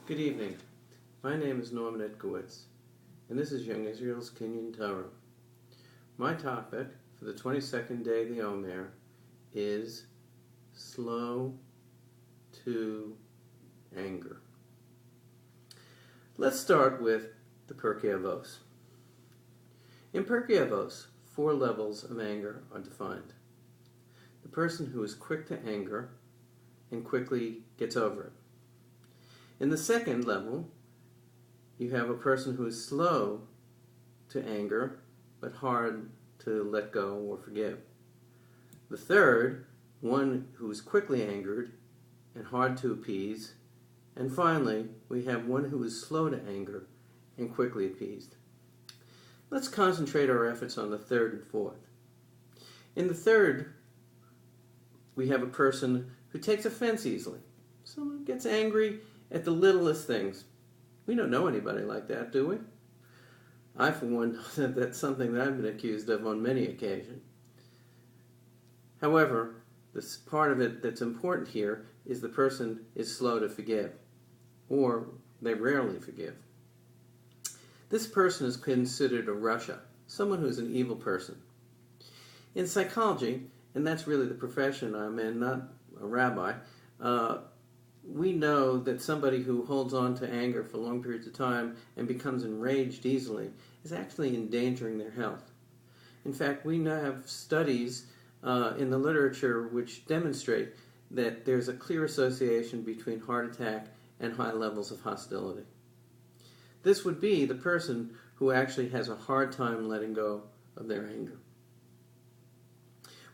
Good evening. My name is Norman Itkowitz, and this is Young Israel's Kinyan Torah. My topic for the 22nd day of the Omer is slow to anger. Let's start with the Pirkei Avos. In Pirkei Avos, 4 levels of anger are defined. The person who is quick to anger and quickly gets over it. In the second level, you have a person who is slow to anger, but hard to let go or forgive. The third, one who is quickly angered and hard to appease. And finally, we have one who is slow to anger and quickly appeased. Let's concentrate our efforts on the third and fourth. In the third, we have a person who takes offense easily. Someone gets angry at the littlest things. We don't know anybody like that, do we? I, for one, know that's something that I've been accused of on many occasions. However, this part of it that's important here is the person is slow to forgive, or they rarely forgive. This person is considered a rasha, someone who's an evil person. In psychology, and that's really the profession I'm in, not a rabbi, we know that somebody who holds on to anger for long periods of time and becomes enraged easily is actually endangering their health. In fact, we now have studies in the literature which demonstrate that there's a clear association between heart attack and high levels of hostility. This would be the person who actually has a hard time letting go of their anger.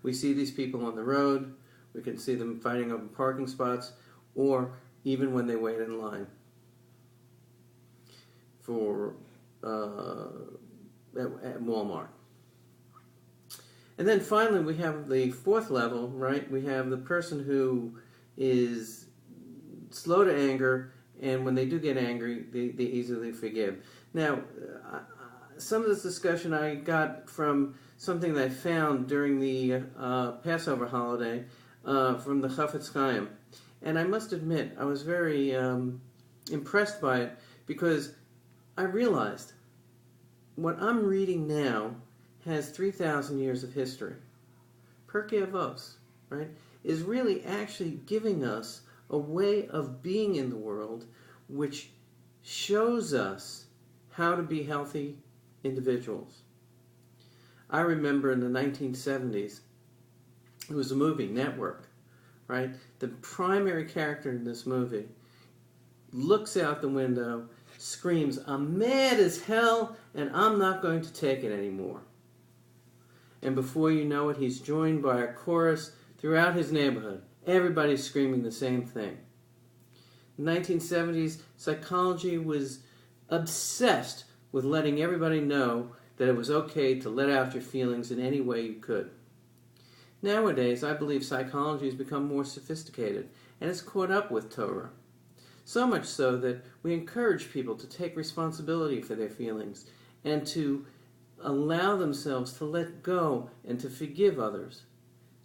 We see these people on the road. We can see them fighting over parking spots, or even when they wait in line for at Walmart. And then finally we have the fourth level, right? We have the person who is slow to anger, and when they do get angry, they easily forgive. Now, some of this discussion I got from something that I found during the Passover holiday from the Chafetz Chaim. And I must admit, I was very impressed by it, because I realized what I'm reading now has 3,000 years of history. Pirkei Avos, right, is really actually giving us a way of being in the world which shows us how to be healthy individuals. I remember in the 1970s, it was a movie, Network, right? The primary character in this movie looks out the window, screams, "I'm mad as hell, and I'm not going to take it anymore." And before you know it, he's joined by a chorus throughout his neighborhood. Everybody's screaming the same thing. In the 1970s, psychology was obsessed with letting everybody know that it was okay to let out your feelings in any way you could. Nowadays, I believe psychology has become more sophisticated, and it's caught up with Torah. So much so that we encourage people to take responsibility for their feelings and to allow themselves to let go and to forgive others.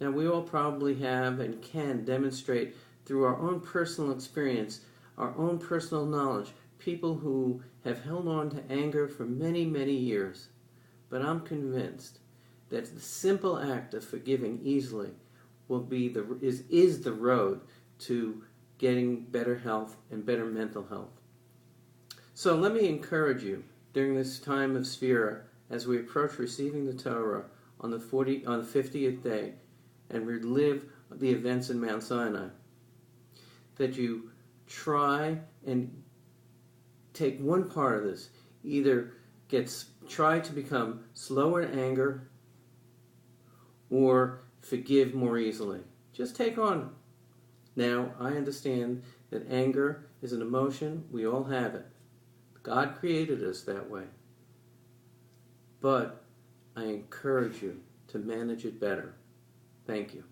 Now, we all probably have and can demonstrate through our own personal experience, our own personal knowledge, people who have held on to anger for many, many years. But I'm convinced that the simple act of forgiving easily will be is the road to getting better health and better mental health. So let me encourage you during this time of Sphira, as we approach receiving the Torah on the 50th day and relive the events in Mount Sinai, that you try and take one part of this. Either try to become slower to anger, or forgive more easily. Just take on. Now, I understand that anger is an emotion. We all have it. God created us that way. But I encourage you to manage it better. Thank you.